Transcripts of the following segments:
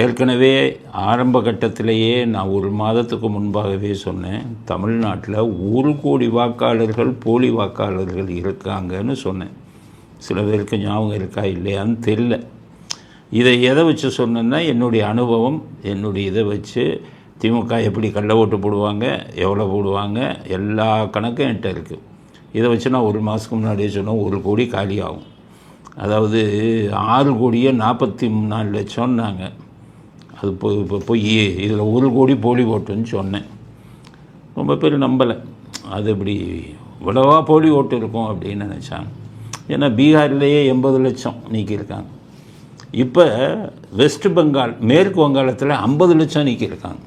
ஏற்கனவே ஆரம்ப கட்டத்திலேயே நான் ஒரு மாதத்துக்கு முன்பாகவே சொன்னேன், தமிழ்நாட்டில் 1 கோடி வாக்காளர்கள் போலி வாக்காளர்கள் இருக்காங்கன்னு சொன்னேன். சில பேருக்கு ஞாபகம் இருக்கா இல்லையான்னு தெரியல. இதை எதை வச்சு சொன்னேன்னா, என்னுடைய அனுபவம், என்னுடைய இதை வச்சு திமுக எப்படி கள்ள ஓட்டு போடுவாங்க, எவ்வளோ போடுவாங்க, எல்லா கணக்கும் என்கிட்ட இருக்குது. இதை வச்சு நான் ஒரு மாதத்துக்கு முன்னாடியே சொன்னேன் 1 கோடி காலி ஆகும். அதாவது 6 கோடியே 44 லட்சம்னாங்க. அது இப்போ போய் இதில் 1 கோடி போலி ஓட்டுன்னு சொன்னேன். ரொம்ப பேர் நம்பலை. அது இப்படி இவ்வளவா போலி ஓட்டு இருக்கும் அப்படின்னு நினச்சாங்க. ஏன்னா பீகார்லேயே 80 லட்சம் நீக்கியிருக்காங்க. இப்போ வெஸ்ட் பெங்கால், மேற்கு வங்காளத்தில் 50 லட்சம் நீக்கியிருக்காங்க.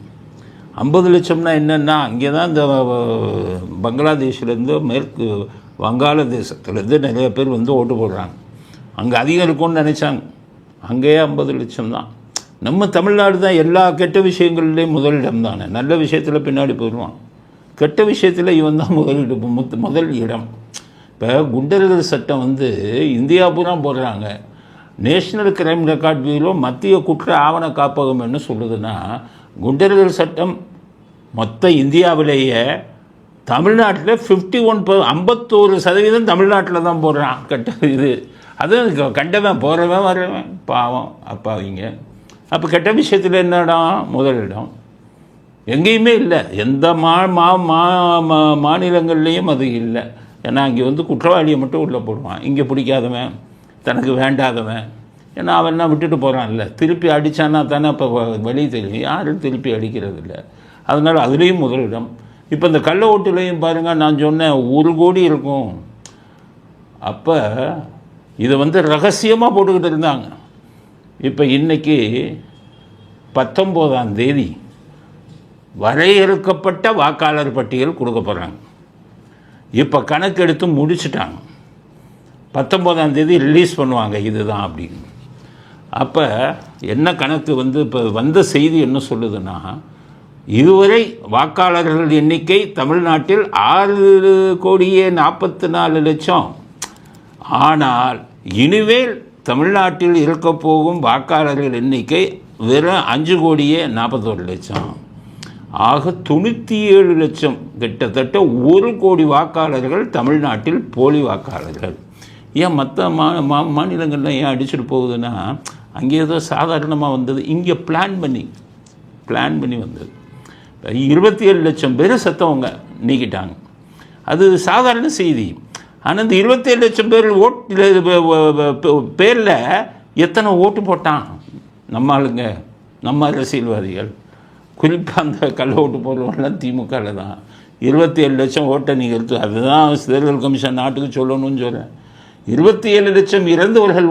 50 லட்சம்னா என்னென்னா, அங்கே தான் இந்த பங்களாதேஷ்லேருந்து மேற்கு வங்காளதேசத்துலேருந்து நிறைய பேர் வந்து ஓட்டு போடுறாங்க. அங்கே அதிகம் இருக்கும்னு நினச்சாங்க. அங்கேயே 50 லட்சம் தான். நம்ம தமிழ்நாடு தான் எல்லா கெட்ட விஷயங்கள்லேயும் முதலிடம் தானே. நல்ல விஷயத்தில் பின்னாடி போயிடுவான், கெட்ட விஷயத்தில் இவன் தான் முதல் இடம். இப்போ குண்டர்கள் சட்டம் வந்து இந்தியா பூரா போடுறாங்க. நேஷ்னல் கிரைம் ரெக்கார்ட் பியூரோ, மத்திய குற்ற ஆவண காப்பகம் என்ன சொல்லுதுன்னா, குண்டர்கள் சட்டம் மொத்த இந்தியாவிலேயே தமிழ்நாட்டில் 51% தமிழ்நாட்டில் தான் போடுறான் கெட்ட இது. அதுவும் கண்டவன் போகிறவன் வர்றவன் பாவம் அப்பாவிங்க. அப்போ கெட்ட விஷயத்தில் என்ன இடம்? முதலிடம். எங்கேயுமே இல்லை, எந்த மாநிலங்கள்லேயும் அது இல்லை. ஏன்னா அங்கே வந்து குற்றவாளியை மட்டும் உள்ளே போடுவான். இங்கே பிடிக்காதவன், தனக்கு வேண்டாதவன், ஏன்னா அவன் தான் விட்டுட்டு போகிறான்ல, திருப்பி அடித்தானா தானே இப்போ வழி தெரியும். யாரும் திருப்பி அடிக்கிறது இல்லை. அதனால் அதுலேயும் முதலிடம். இப்போ இந்த கள்ள ஓட்டுலேயும் பாருங்கள், நான் சொன்னேன் 1 கோடி இருக்கும். அப்போ இதை வந்து ரகசியமாக போட்டுக்கிட்டு இருந்தாங்க. இப்போ இன்றைக்கி 19ஆம் தேதி வரையறுக்கப்பட்ட வாக்காளர் பட்டியல் கொடுக்க போகிறாங்க. இப்போ கணக்கெடுத்து முடிச்சுட்டாங்க. 19ஆம் தேதி ரிலீஸ் பண்ணுவாங்க இதுதான் அப்படின்னு. அப்போ என்ன கணக்கு வந்து இப்போ வந்த செய்தி என்ன சொல்லுதுன்னா, இதுவரை வாக்காளர்கள் எண்ணிக்கை தமிழ்நாட்டில் 6,44,00,000. ஆனால் இனிமேல் தமிழ்நாட்டில் இருக்க போகும் வாக்காளர்கள் எண்ணிக்கை வெறும் 5,41,00,000. ஆக 97 லட்சம், கிட்டத்தட்ட 1 கோடி வாக்காளர்கள் தமிழ்நாட்டில் போலி வாக்காளர்கள். ஏன் மற்ற மாநிலங்களில் ஏன் அடிச்சுட்டு போகுதுன்னா, அங்கே ஏதோ சாதாரணமாக வந்தது, இங்கே பிளான் பண்ணி வந்தது. 27 லட்சம் பேர் செத்தவங்க நீக்கிட்டாங்க. அது சாதாரண செய்தி. ஆனால் இந்த 27 லட்சம் பேர் பேரில் எத்தனை ஓட்டு போட்டான் நம்ம ஆளுங்க, நம்ம அரசியல்வாதிகள், குறிப்பாக அந்த கள்ள ஓட்டு போடுறவங்களாம் திமுகவில் தான். 27 லட்சம் ஓட்டை நிகழ்த்து. அதுதான் தேர்தல் கமிஷன் நாட்டுக்கு சொல்லணும்னு சொல்கிறேன். 27 லட்சம் இறந்தவர்கள்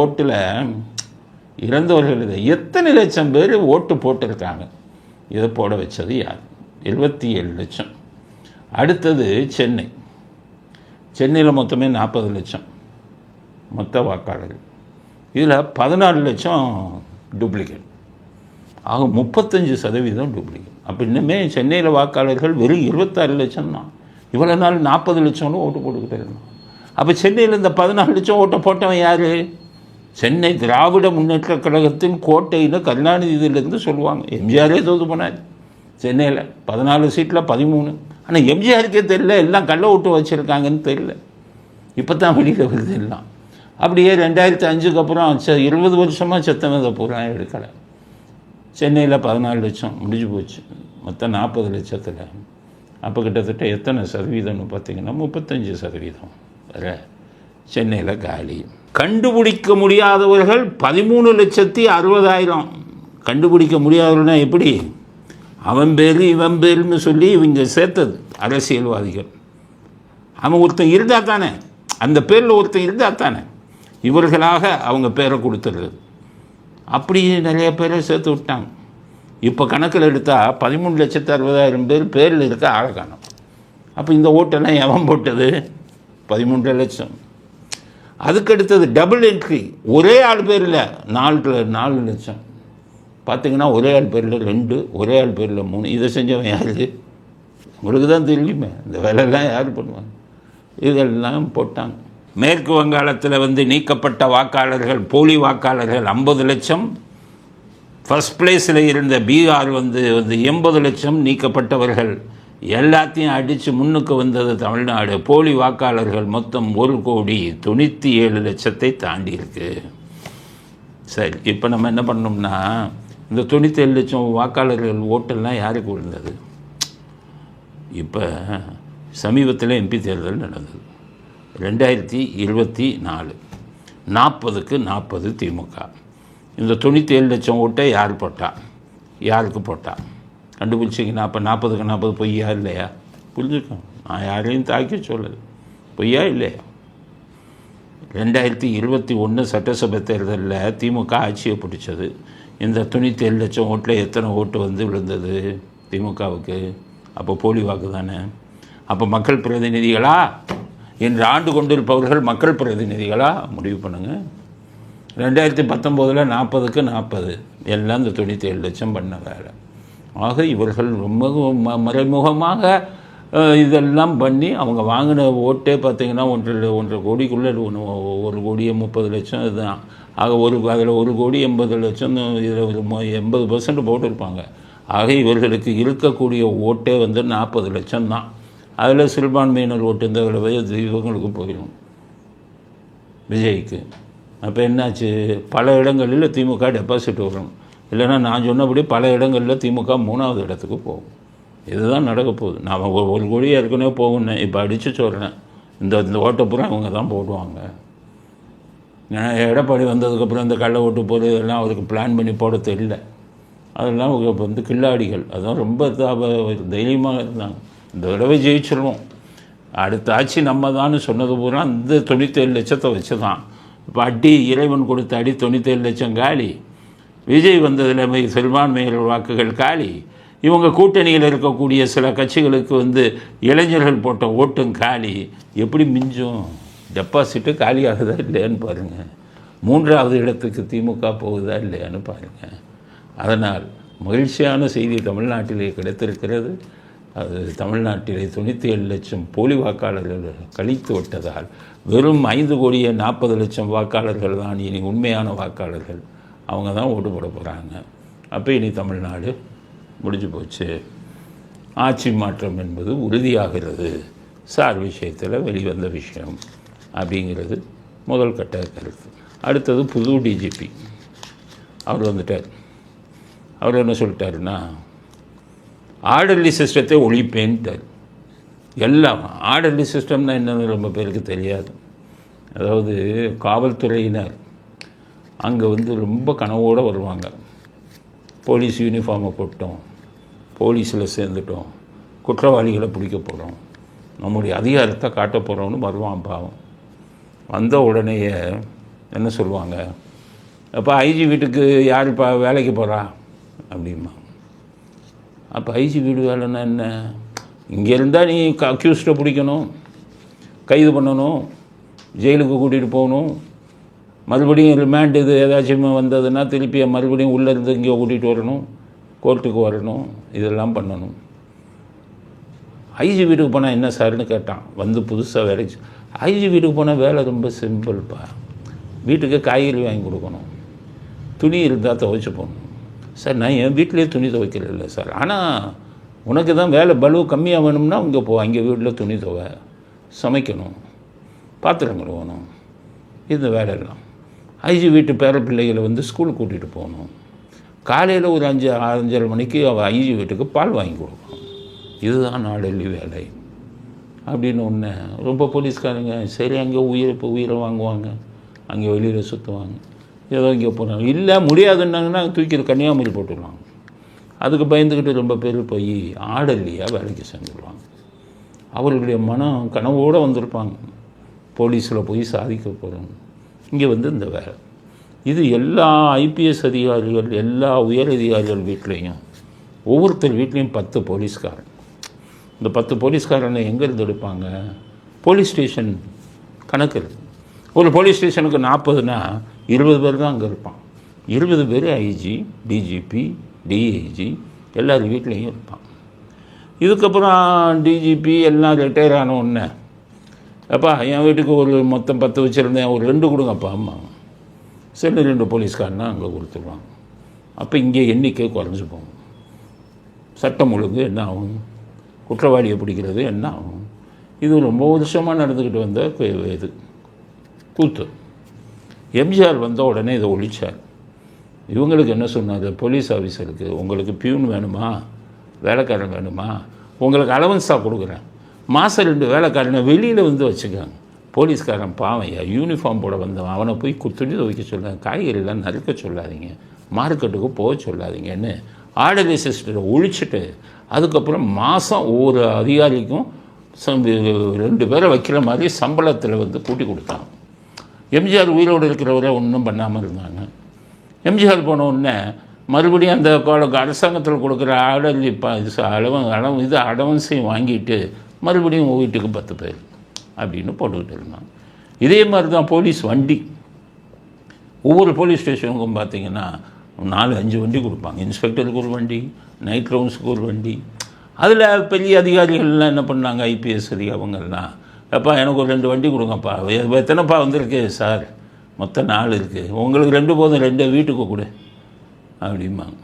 ஓட்டில் இறந்தவர்கள் எத்தனை லட்சம் பேர் ஓட்டு போட்டிருக்காங்க? இதை போட வச்சது யார்? 27 லட்சம். அடுத்தது சென்னையில் மொத்தமே 40 லட்சம் மொத்த வாக்காளர்கள். இதில் 14 லட்சம் டூப்ளிகேட். ஆக 35% டூப்ளிகேட். அப்போ இன்னுமே சென்னையில் வாக்காளர்கள் வெறும் 26 லட்சம் தான். இவ்வளோ நாள் 40 லட்சம்னு ஓட்டு போட்டுக்கிட்டே இருந்தான். அப்போ சென்னையில் இந்த 14 லட்சம் ஓட்டை போட்டவன் யார்? சென்னை திராவிட முன்னேற்ற கழகத்தின் கோட்டைன்னு கருணாநிதி இதிலேருந்து சொல்லுவாங்க. எம்ஜிஆரே தோற்று போனார் சென்னையில். 14 சீட்டில் 13. ஆனால் எம்ஜிஆருக்கே தெரியல, எல்லாம் கள்ள ஓட்டு வச்சுருக்காங்கன்னு தெரியல. இப்போ தான் வெளியில் வருது எல்லாம். அப்படியே 2005க்கு அப்புறம் 20 வருஷமாக செத்தவதை பூரா எடுக்கலை. சென்னையில் 14 லட்சம் முடிஞ்சு போச்சு மொத்தம் 40 லட்சத்தில். அப்போ கிட்டத்தட்ட எத்தனை சதவீதம்னு பார்த்தீங்கன்னா 35% வேறு சென்னையில் காலி. கண்டுபிடிக்க முடியாதவர்கள் 13,60,000. கண்டுபிடிக்க முடியாதவர்கள்னா எப்படி? அவன் பேர் இவன் பேருன்னு சொல்லி இவங்க சேர்த்தது அரசியல்வாதிகள். அவன் ஒருத்தன் இருந்தால் தானே, அந்த பேரில் ஒருத்தன் இருந்தால் தானே இவர்களாக அவங்க பேரை கொடுத்துருது. அப்படி நிறைய பேரை சேர்த்து விட்டாங்க. இப்போ கணக்கில் எடுத்தால் 13,60,000 பேர் பேரில் இருக்க ஆளை காணும். அப்போ இந்த ஓட்டெல்லாம் எவன் போட்டது? 13 லட்சம். அதுக்கடுத்தது டபுள் என்ட்ரி, ஒரே ஆள் பேரில் 4 லட்சம். பார்த்திங்கன்னா ஒரே ஆள் பேரில் 2, ஒரே ஆள் பேரில் 3. இதை செஞ்சவன் யார்? உங்களுக்கு தான் தெரியுமே, இந்த வேலையெல்லாம் யார் பண்ணுவாங்க? இதெல்லாம் போட்டாங்க. மேற்கு வங்காளத்தில் வந்து நீக்கப்பட்ட வாக்காளர்கள், போலி வாக்காளர்கள் 50 லட்சம். ஃபஸ்ட் பிளேஸில் இருந்த பீகார் வந்து 80 லட்சம் நீக்கப்பட்டவர்கள் எல்லாத்தையும் அடித்து முன்னுக்கு வந்தது தமிழ்நாடு. போலி வாக்காளர்கள் மொத்தம் 1,97,00,000 தாண்டி இருக்கு. சரி, இப்போ நம்ம என்ன பண்ணோம்னா, இந்த 97 லட்சம் வாக்காளர்கள் ஓட்டெல்லாம் யாருக்கு விழுந்தது? இப்போ சமீபத்தில் எம்பி தேர்தல் நடந்தது 2024, 40க்கு 40 திமுக. இந்த 97 லட்சம் ஓட்டை யார் போட்டா, யாருக்கு போட்டா கண்டுபிடிச்சிங்கன்னா, அப்போ 40க்கு 40 பொய்யா இல்லையா? புரிஞ்சுக்கணும், நான் யாரையும் தாக்கி சொல்லலை, பொய்யா இல்லையா? 2021 சட்டசபை தேர்தலில் திமுக ஆட்சியை பிடிச்சது. இந்த 97 லட்சம் ஓட்டில் எத்தனை ஓட்டு வந்து விழுந்தது திமுகவுக்கு? அப்போ போலி வாக்கு தானே. அப்போ மக்கள் பிரதிநிதிகளா என்று ஆண்டு கொண்டிருப்பவர்கள் மக்கள் பிரதிநிதிகளா? முடிவு பண்ணுங்கள். 2019 40க்கு 40 எல்லாம் இந்த 97 லட்சம் பண்ண வேலை. ஆக இவர்கள் ரொம்ப மறைமுகமாக இதெல்லாம் பண்ணி அவங்க வாங்கின ஓட்டே பார்த்திங்கன்னா 1.5 கோடிக்குள்ளே 1,30,00,000 இதுதான். ஆக அதில் 1,80,00,000 இதில் 80% போட்டிருப்பாங்க. ஆக இவர்களுக்கு இருக்கக்கூடிய ஓட்டே வந்து 40 லட்சம் தான். அதில் சிறுபான்மையினர் ஓட்டு இந்த இவங்களுக்கு போயிடும், விஜய்க்கு. அப்போ என்னாச்சு, பல இடங்களில் திமுக டெபாசிட் வரும். இல்லைன்னா நான் சொன்னபடி பல இடங்களில் திமுக 3வது இடத்துக்கு போகும். இதுதான் நடக்க போகுது. நான் 1 கோடி ஏற்கனவே போகணும், இப்போ அடித்து சொல்கிறேன், இந்த ஓட்டை பூரா அவங்க தான் போடுவாங்க. எடப்பாடி வந்ததுக்கப்புறம் இந்த கள்ள ஓட்டு போடு இதெல்லாம் அவருக்கு பிளான் பண்ணி போட தெரியல. அதெல்லாம் வந்து கில்லாடிகள். அதான் ரொம்ப தைரியமாக இருந்தாங்க. இந்த தடவை ஜெயிச்சிருவோம், அடுத்த ஆட்சி நம்ம தான் சொன்னது பூரா இந்த 97 லட்சத்தை வச்சு தான். இப்போ அடி இறைவன் கொடுத்த அடி 97 லட்சம் காலி. விஜய் வந்ததில் சிறுபான்மையினர் வாக்குகள் காலி. இவங்க கூட்டணியில் இருக்கக்கூடிய சில கட்சிகளுக்கு வந்து இளைஞர்கள் போட்ட ஓட்டும் காலி. எப்படி மிஞ்சும்? டெபாசிட்டு காலியாகுதா இல்லையான்னு பாருங்கள். 3வது இடத்துக்கு திமுக போகுதா இல்லையான்னு பாருங்கள். அதனால் மகிழ்ச்சியான செய்தி தமிழ்நாட்டிலே கிடைத்திருக்கிறது. அது தமிழ்நாட்டிலே 97 லட்சம் போலி வாக்காளர்கள் கழித்து விட்டதால் வெறும் 5,40,00,000 வாக்காளர்கள் தான் இனி உண்மையான வாக்காளர்கள். அவங்க தான் ஓட்டு போட போகிறாங்க. அப்போ இனி தமிழ்நாடு முடிஞ்சு போச்சு, ஆட்சி மாற்றம் என்பது உறுதியாகிறது. சார் விஷயத்தில் வெளிவந்த விஷயம் அப்படிங்கிறது முதல் கட்ட கருத்து. அடுத்தது புது டிஜிபி அவர் வந்துட்டார். அவர் என்ன சொல்லிட்டாருன்னா, ஆர்டர்லி சிஸ்டத்தை ஒழிப்பேன்ட்டார். எல்லாம் ஆர்டர்லி சிஸ்டம்னா என்னென்னு ரொம்ப பேருக்கு தெரியாது. அதாவது காவல்துறையினர் அங்கே வந்து ரொம்ப கனவோடு வருவாங்க. போலீஸ் யூனிஃபார்மை போட்டோம், போலீஸில் சேர்ந்துட்டோம், குற்றவாளிகளை பிடிக்க போகிறோம், நம்முடைய அதிகாரத்தை காட்ட போகிறோம்னு வருவான். பாவம் வந்த உடனே என்ன சொல்லுவாங்க, அப்போ ஐஜி வீட்டுக்கு யார் இப்போ வேலைக்கு போகிறா அப்படிமா. அப்போ ஐஜி வீடு வேலைன்னா என்ன? இங்கே இருந்தால் நீ அக்யூஸ்டை பிடிக்கணும், கைது பண்ணணும், ஜெயிலுக்கு கூட்டிகிட்டு போகணும், மறுபடியும் ரிமாண்ட் இது ஏதாச்சும் வந்ததுன்னா திருப்பி மறுபடியும் உள்ளேருந்து இங்கே கூட்டிகிட்டு வரணும், கோர்ட்டுக்கு வரணும், இதெல்லாம் பண்ணணும். ஐஜி வீட்டுக்கு போனால் என்ன சார்னு கேட்டான். வந்து புதுசாக வேலைக்கு ஐஜி வீட்டுக்கு போனால் வேலை ரொம்ப சிம்பிள்ப்பா. வீட்டுக்கு காய்கறி வாங்கி கொடுக்கணும், துணி இருந்தால் துவைச்சி போகணும். சார் நான் என் வீட்டிலே துணி துவைக்கிறதில்ல சார், ஆனால் உனக்கு தான் வேலை பலு கம்மியாக வேணும்னா இங்கே போ, அங்கே வீட்டில் துணி துவை, சமைக்கணும், பாத்திரம் கழுவணும், இந்த வேலையெல்லாம். ஐஜி வீட்டு பேர பிள்ளைகளை வந்து ஸ்கூலுக்கு கூட்டிகிட்டு போகணும். காலையில் ஒரு 5-5:30 மணிக்கு அவள் ஐஜி வீட்டுக்கு பால் வாங்கி கொடுக்கணும். இதுதான் நாடெல்லி வேலை அப்படின்னு ஒன்று. ரொம்ப போலீஸ்காரங்க சரி அங்கே உயிரை வாங்குவாங்க, அங்கே வெளியில் சுற்றுவாங்க, ஏதோ இங்கே போகிறாங்க. இல்லை முடியாதுன்னாங்கன்னா தூக்கி கன்னியாகுமரி போட்டுடுவாங்க. அதுக்கு பயந்துக்கிட்டு ரொம்ப பேர் போய் ஆர்டர்லியாக வேலைக்கு சேர்ந்துடுவாங்க. அவர்களுடைய மனம் கனவோடு வந்திருப்பாங்க, போலீஸில் போய் சாதிக்க போகிறோம். இங்கே வந்து இந்த வேலை இது எல்லா ஐபிஎஸ் அதிகாரிகள், எல்லா உயர் அதிகாரிகள் வீட்லேயும், ஒவ்வொருத்தர் வீட்லேயும் 10 போலீஸ்காரன். இந்த 10 போலீஸ்காரனை எங்கேருந்து எடுப்பாங்க? போலீஸ் ஸ்டேஷன் கணக்கு இருக்குது. ஒரு போலீஸ் ஸ்டேஷனுக்கு 40னா 20 பேர் தான் அங்கே இருப்பான். 20 பேர் ஐஜி, டிஜிபி, டிஐஜி எல்லார் வீட்லேயும் இருப்பான். இதுக்கப்புறம் டிஜிபி எல்லாம் ரிட்டையர் ஆன உடனே, அப்பா என் வீட்டுக்கு ஒரு மொத்தம் 10 வச்சுருந்தேன், ஒரு 2 கொடுங்கப்பா அம்மா. சரி 2 போலீஸ்காரனா அங்கே கொடுத்துருவாங்க. அப்போ இங்கே எண்ணிக்கை குறைஞ்சி போகும். சட்டம் ஒழுங்கு என்ன ஆகும், குற்றவாளியை பிடிக்கிறது என்ன ஆகும். இது ரொம்ப வருஷமாக நடந்துக்கிட்டு வந்த இது கூத்து. எம்ஜிஆர் வந்த உடனே இதை ஒழிச்சார். இவங்களுக்கு என்ன சொன்னார், போலீஸ் ஆஃபீஸருக்கு, உங்களுக்கு பியூன் வேணுமா, வேலைக்காரன் வேணுமா, உங்களுக்கு அலவன்ஸாக கொடுக்குறேன், மாதம் 2 வேலைக்காரனை வெளியில் வந்து வச்சுக்காங்க. போலீஸ்காரன் பாவையா யூனிஃபார்ம் போட வந்தவன், அவனை போய் துணி துவைக்க சொல்லாங்க, காய்கறிலாம் நறுக்க சொல்லாதீங்க, மார்க்கெட்டுக்கு போக சொல்லாதீங்கன்னு ஆர்டர்லி சிஸ்டரை ஒழிச்சிட்டு அதுக்கப்புறம் மாதம் ஒவ்வொரு அதிகாரிக்கும் 2 பேரை வைக்கிற மாதிரி சம்பளத்தில் வந்து கூட்டி கொடுத்தாங்க. எம்ஜிஆர் உயிரோடு இருக்கிறவரை ஒன்றும் பண்ணாமல் இருந்தாங்க. எம்ஜிஆர் போன உடனே மறுபடியும் அந்த அரசாங்கத்தில் கொடுக்குற ஆர்டர்லி அடவன்ஸையும் வாங்கிட்டு மறுபடியும் வீட்டுக்கு 10 பேர் அப்படின்னு போட்டுக்கிட்டு இருந்தாங்க. இதே மாதிரி தான் போலீஸ் வண்டி. ஒவ்வொரு போலீஸ் ஸ்டேஷனுக்கும் பார்த்திங்கன்னா 4-5 வண்டி கொடுப்பாங்க. இன்ஸ்பெக்டருக்கு ஒரு வண்டி, நைட் ரவுண்ட்ஸுக்கு ஒரு வண்டி. அதில் பெரிய அதிகாரிகள்லாம் என்ன பண்ணாங்க, ஐபிஎஸ் அவங்கெல்லாம், அப்பா எனக்கு ஒரு 2 வண்டி கொடுங்கப்பா, எத்தனைப்பா வந்திருக்கு சார், மொத்தம் 4 இருக்குது, உங்களுக்கு 2 போதும், 2 வீட்டுக்கு கொடு அப்படிம்பாங்க.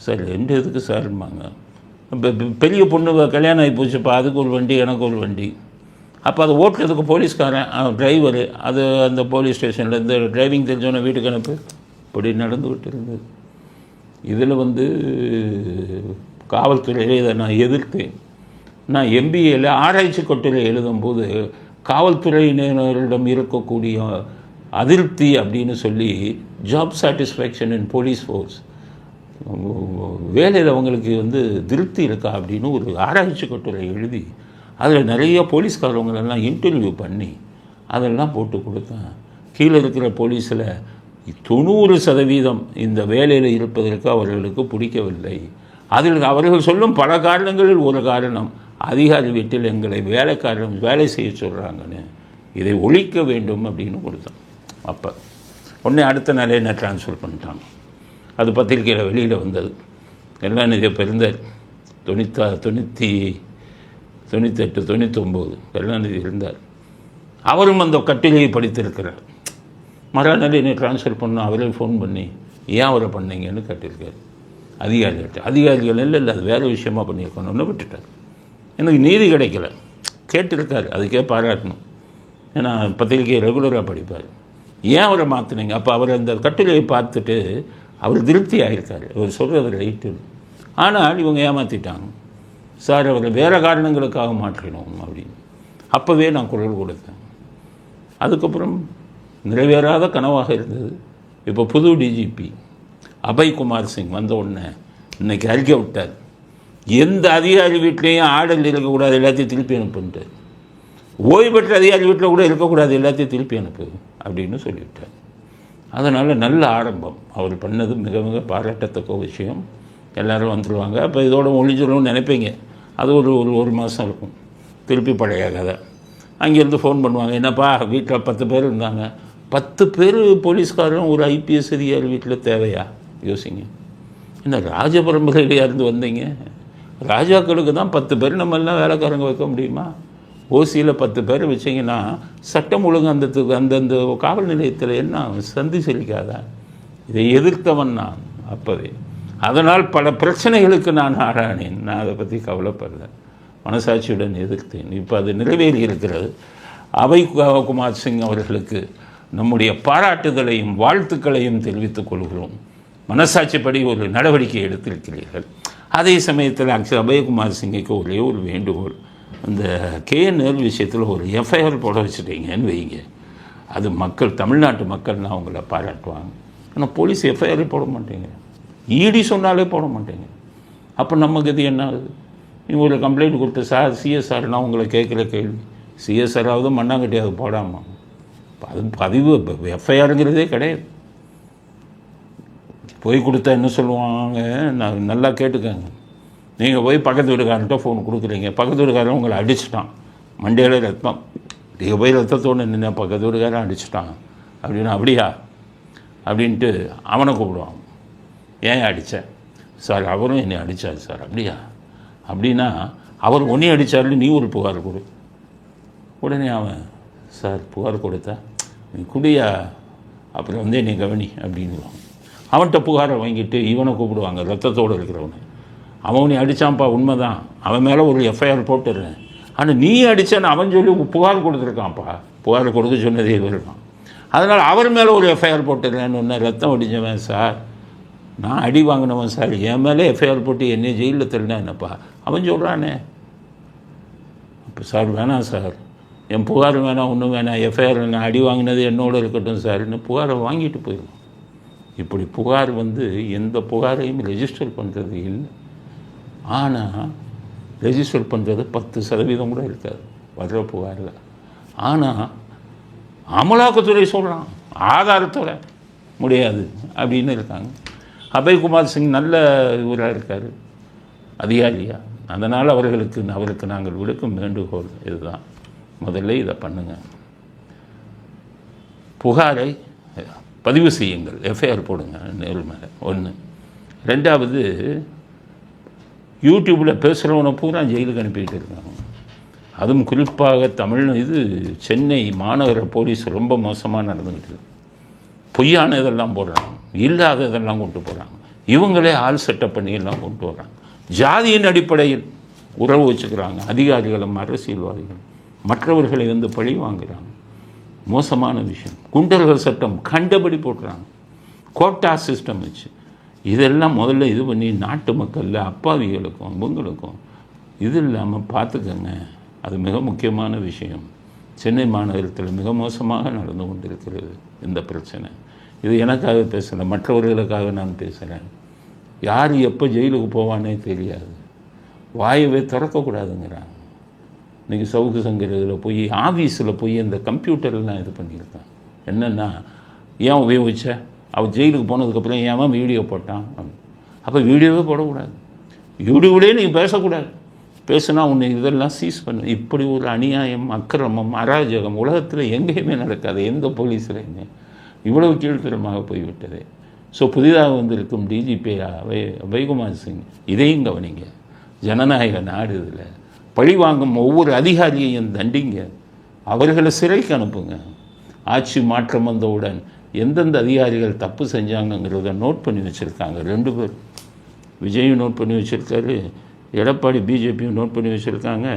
சார் 2 எதுக்கு சார்ம்பாங்க. இப்போ பெரிய பொண்ணு கல்யாணம் ஆகி போச்சுப்பா, அதுக்கு ஒரு வண்டி, எனக்கு ஒரு வண்டி. அப்போ அதை ஓட்டுறதுக்கு போலீஸ்காரன் டிரைவரு, அது அந்த போலீஸ் ஸ்டேஷன்லேருந்து டிரைவிங் தெரிஞ்சவனை வீட்டுக்கு அனுப்பு. இப்படி நடந்துக்கிட்டு இருந்தது. இதில் வந்து காவல்துறையில் இதை நான் எதிர்த்தேன். நான் எம்பிஏல ஆராய்ச்சி கட்டுரை எழுதும்போது காவல்துறையினரிடம் இருக்கக்கூடிய அதிருப்தி அப்படின்னு சொல்லி ஜாப் சாட்டிஸ்ஃபேக்ஷன் இன் போலீஸ் ஃபோர்ஸ், வேலையில் அவங்களுக்கு வந்து திருப்தி இருக்கா அப்படின்னு ஒரு ஆராய்ச்சி கட்டுரை எழுதி அதில் நிறைய போலீஸ்காரவங்களெல்லாம் இன்டர்வியூ பண்ணி அதெல்லாம் போட்டு கொடுத்தேன். கீழே இருக்கிற போலீஸில் 90% இந்த வேலையில் இருப்பதற்கு அவர்களுக்கு பிடிக்கவில்லை. அதில் அவர்கள் சொல்லும் பல காரணங்களில் ஒரு காரணம், அதிகாரி வீட்டில் எங்களை வேலை செய்ய சொல்கிறாங்கன்னு, இதை ஒழிக்க வேண்டும் அப்படின்னு கொடுத்தோம். அப்போ உடனே அடுத்த நாளே என்ன ட்ரான்ஸ்ஃபர் பண்ணிட்டாங்க. அது பத்திரிக்கையில் வெளியில் வந்தது. கருணாநிதி பிறந்தார் 98 99 கருணாநிதி இருந்தார். அவரும் அந்த கட்டிலையை படித்திருக்கிறார். மறுநாள் என்னை ட்ரான்ஸ்ஃபர் பண்ணோம். அவரே ஃபோன் பண்ணி ஏன் அவரை பண்ணீங்கன்னு கேட்டிருக்காரு அதிகாரிகள். இல்லை அது வேறு விஷயமாக பண்ணியிருக்கணும்னு விட்டுட்டார். எனக்கு நீதி கிடைக்கல. கேட்டிருக்காரு, அதுக்கே பாராட்டணும். ஏன்னா பத்திரிகையை ரெகுலராக படிப்பார். ஏன் அவரை மாற்றினீங்க? அப்போ அவர் அந்த கட்டுரையை பார்த்துட்டு அவர் திருப்தி ஆகியிருக்காரு. அவர் சொல்கிறது ரைட்டு. ஆனால் இவங்க ஏமாற்றிட்டாங்க. சார் அவரை வேறு காரணங்களுக்காக மாற்றினோம் அப்படின்னு. அப்போவே நான் குரல் கொடுத்தேன். அதுக்கப்புறம் நிறைவேறாத கனவாக இருந்தது. இப்போ புது டிஜிபி அபய்குமார் சிங் வந்த உடனே இன்றைக்கி அறிக்கை விட்டார், எந்த அதிகாரி வீட்லேயும் ஆர்டர் இருக்கக்கூடாது, எல்லாத்தையும் திருப்பி அனுப்புன்ட்டு. ஓய்வு பெற்ற அதிகாரி வீட்டில் கூட இருக்கக்கூடாது, எல்லாத்தையும் திருப்பி அனுப்பு அப்படின்னு சொல்லிவிட்டார். அதனால் நல்ல ஆரம்பம் அவர் பண்ணது மிக மிக பாராட்டத்தக்க விஷயம். எல்லோரும் வந்துடுவாங்க. அப்போ இதோட ஒழிஞ்சிடணும்னு நினைப்பீங்க. அது ஒரு மாதம் இருக்கும். திருப்பி பழைய கதை. அங்கேருந்து ஃபோன் பண்ணுவாங்க, என்னப்பா வீட்டில் 10 பேர் இருந்தாங்க. 10 பேர் போலீஸ்காரரும் ஒரு ஐபிஎஸ் அதிகாரி வீட்டில் தேவையா? யோசிங்க. என்ன ராஜபரம்பரையிலையா இருந்து வந்தீங்க? ராஜாக்களுக்கு தான் 10 பேர் நம்மளாம் வேலைக்காரங்க வைக்க முடியுமா? ஓசியில் 10 பேர் வச்சிங்கன்னா சட்டம் ஒழுங்கு அந்தந்த காவல் நிலையத்தில் என்ன சந்தி செலிக்காதா? இதை எதிர்த்தவன் நான் அப்போவே. அதனால் பல பிரச்சனைகளுக்கு நான் ஆளானேன். நான் அதை பற்றி கவலைப்படல, மனசாட்சியுடன் எதிர்த்தேன். இப்போ அது நிறைவேறி இருக்கிறது. அபய்குமார் சிங் அவர்களுக்கு நம்முடைய பாராட்டுதலையும் வாழ்த்துக்களையும் தெரிவித்துக் கொள்கிறோம். மனசாட்சிப்படி ஒரு நடவடிக்கை எடுத்திருக்கிறீர்கள். அதே சமயத்தில் அபய்குமார் சிங்குக்கு ஒரே ஒரு வேண்டுகோள், அந்த கேஎன்எல் விஷயத்தில் ஒரு எஃப்ஐஆர் போட வச்சுட்டீங்கன்னு வைங்க. அது தமிழ்நாட்டு மக்கள்லாம் அவங்கள பாராட்டுவாங்க. ஆனால் போலீஸ் எஃப்ஐஆரே போட மாட்டேங்க, இடி சொன்னாலே போட மாட்டேங்க. அப்போ நமக்கு இது என்ன ஆகுது? நீங்கள் ஒரு கம்ப்ளைண்ட் கொடுத்து சார் சிஎஸ்ஆர்னா உங்களை கேட்குற கேள்வி, சிஎஸ்ஆராவது மண்ணாங்கட்டியாவது போடாமல் அது பதிவு எஃப்ஐஆருங்கிறதே கிடையாது. போய் கொடுத்தா என்ன சொல்லுவாங்க, நான் நல்லா கேட்டுக்கங்க. நீங்கள் போய் பக்கத்து வீட்டுக்காரன்ட்ட ஃபோன் கொடுக்குறீங்க, பக்கத்து வீட்டுக்காரன் உங்களை அடிச்சிட்டான், மண்டையில் ரத்தம், நீங்கள் போய் ரத்தத்தோடு நின்று பக்கத்து வீட்டுக்காரன் அடிச்சிட்டான் அப்படின்னா அப்படியா அப்படின்ட்டு அவனை கூப்பிடுவான். ஏன் அடித்தேன் சார்? அவரும் என்னை அடித்தார் சார். அப்படியா? அப்படின்னா அவர் ஒன்றே அடித்தாருன்னு நீ ஒரு புகார் கொடு. உடனே அவன் சார் புகார் கொடுத்தா நீ குடியா, அப்புறம் வந்து என்னை கவனி அப்படின்வான். அவன்கிட்ட புகாரை வாங்கிட்டு இவனை கூப்பிடுவாங்க, ரத்தத்தோடு இருக்கிறவனை. அவனை அடித்தான்ப்பா, உண்மைதான், அவன் மேலே ஒரு எஃப்ஐஆர் போட்டுடுறேன். ஆனால் நீ அடித்தேன்னு அவன் சொல்லி புகார் கொடுத்துருக்கான்ப்பா, புகார் கொடுக்க சொன்னதே இவர் தான். அதனால் அவர் மேலே ஒரு எஃப்ஐஆர் போட்டுடுறேன்னு ஒன்று, ரத்தம் அடித்தவன் சார், நான் அடி வாங்கினவன் சார், என் மேலே எஃப்ஐஆர் போட்டு என்னை ஜெயிலில் தள்ளினா என்னப்பா அவன் சொல்கிறானே. இப்போ சார் வேணாம் சார், என் புகார் வேணாம், ஒன்றும் வேணாம், எஃப்ஐஆர் நான் அடி வாங்கினது என்னோட இருக்கட்டும் சார், இன்னும் புகாரை வாங்கிட்டு போயிடும். இப்படி புகார் எந்த புகாரையும் ரெஜிஸ்டர் பண்ணுறது இல்லை. ஆனால் ரெஜிஸ்டர் பண்ணுறது 10% கூட இருக்காது வர்ற புகாரில். ஆனால் அமலாக்கத்துறை சொல்கிறான் ஆதாரத்தோட முடியாது அப்படின்னு இருக்காங்க. அபய்குமார் சிங் நல்ல இவராக இருக்கார், அதிகாரியா. அதனால் அவருக்கு நாங்கள் விடுக்கும் வேண்டுகோள் இதுதான், முதல்ல இதை பண்ணுங்கள், புகாரை பதிவு செய்யுங்கள், எஃப்ஐஆர் போடுங்க நேரு மேலே. ஒன்று. ரெண்டாவது, யூடியூப்பில் பேசுகிறவனை பூரா ஜெயிலுக்கு அனுப்பிக்கிட்டு இருக்காங்க. அதுவும் குறிப்பாக சென்னை மாநகர போலீஸ் ரொம்ப மோசமாக நடந்துக்கிட்டு, பொய்யான இதெல்லாம் போடுறாங்க, இல்லாத இதெல்லாம் கொண்டு போகிறாங்க, இவங்களே ஆள் செட்டப் பண்ணி எல்லாம் கொண்டு வர்றாங்க. ஜாதியின் அடிப்படையில் உறவு வச்சுக்கிறாங்க அதிகாரிகளும் அரசியல்வாதிகளும், மற்றவர்களை பழி வாங்குகிறாங்க. மோசமான விஷயம். குண்டர்கள் சட்டம் கண்டபடி போட்டுறாங்க, கோட்டா சிஸ்டம் வச்சு. இதெல்லாம் முதல்ல இது பண்ணி நாட்டு மக்களில் அப்பாவிகளுக்கும் இவங்களுக்கும் இது இல்லாமல் பார்த்துக்கங்க. அது மிக முக்கியமான விஷயம். சென்னை மாநகரத்தில் மிக மோசமாக நடந்து கொண்டிருக்கிறது இந்த பிரச்சனை. இது எனக்காக பேசலை, மற்றவர்களுக்காக நான் பேசுகிறேன். யார் எப்போ ஜெயிலுக்கு போவானே தெரியாது, வாயவே திறக்கக்கூடாதுங்கிறாங்க. இன்றைக்கி சவுக்கு சங்கர் இதில் போய் ஆஃபீஸில் போய் இந்த கம்ப்யூட்டர்லாம் இது பண்ணியிருக்கான். என்னென்னா, ஏன் உபயோகிச்ச, அவள் ஜெயிலுக்கு போனதுக்கப்புறம் ஏன் வீடியோ போட்டான், அப்போ வீடியோவே போடக்கூடாது, யூடியூப்லேயே நீங்கள் பேசக்கூடாது, பேசுனா உன்னை இதெல்லாம் சீஸ் பண்ணு. இப்படி ஒரு அநியாயம், அக்கிரமம், அராஜகம் உலகத்தில் எங்கேயுமே நடக்காது, எந்த போலீஸ்லையுமே. இவ்வளவு கீழ்த்தரமாக போய்விட்டது. ஸோ புதிதாக வந்திருக்கும் டிஜிபி அபய்குமார் சிங் இதையும் கவனிங்க. ஜனநாயக நாடு, இதில் பழி வாங்கும் ஒவ்வொரு அதிகாரியையும் தண்டிங்க, அவர்களை சிறைக்கு அனுப்புங்க. ஆட்சி மாற்றம் வந்தவுடன் எந்தெந்த அதிகாரிகள் தப்பு செஞ்சாங்கங்கிறத நோட் பண்ணி வச்சுருக்காங்க 2 பேர். விஜயும் நோட் பண்ணி வச்சுருக்காரு, எடப்பாடி பிஜேபியும் நோட் பண்ணி வச்சுருக்காங்க.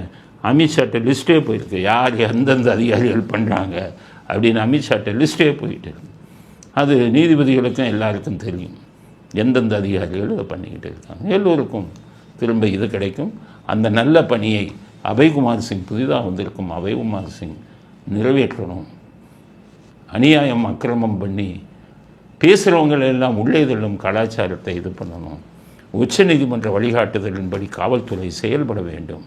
அமித்ஷாட்ட லிஸ்ட்டே போயிருக்கு, யார் எந்தெந்த அதிகாரிகள் பண்ணுறாங்க அப்படின்னு அமித்ஷாட்ட லிஸ்ட்டே போயிட்டு. அது நீதிபதிகளுக்கும் எல்லாருக்கும் தெரியும் எந்தெந்த அதிகாரிகள் இதை பண்ணிக்கிட்டு இருக்காங்க. எல்லோருக்கும் திரும்ப இது கிடைக்கும். அந்த நல்ல பணியை அபய்குமார் சிங், புதிதாக வந்திருக்கும் அபய்குமார் சிங் நிறைவேற்றணும். அநியாயம் அக்கிரமம் பண்ணி பேசுகிறவங்களெல்லாம் உள்ளே தள்ளும் கலாச்சாரத்தை இது பண்ணணும். உச்சநீதிமன்ற வழிகாட்டுதலின்படி காவல்துறை செயல்பட வேண்டும்.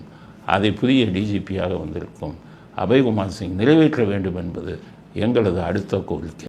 அதை புதிய டிஜிபியாக வந்திருக்கும் அபய்குமார் சிங் நிறைவேற்ற வேண்டும் என்பது எங்களது அடுத்த கோரிக்கை.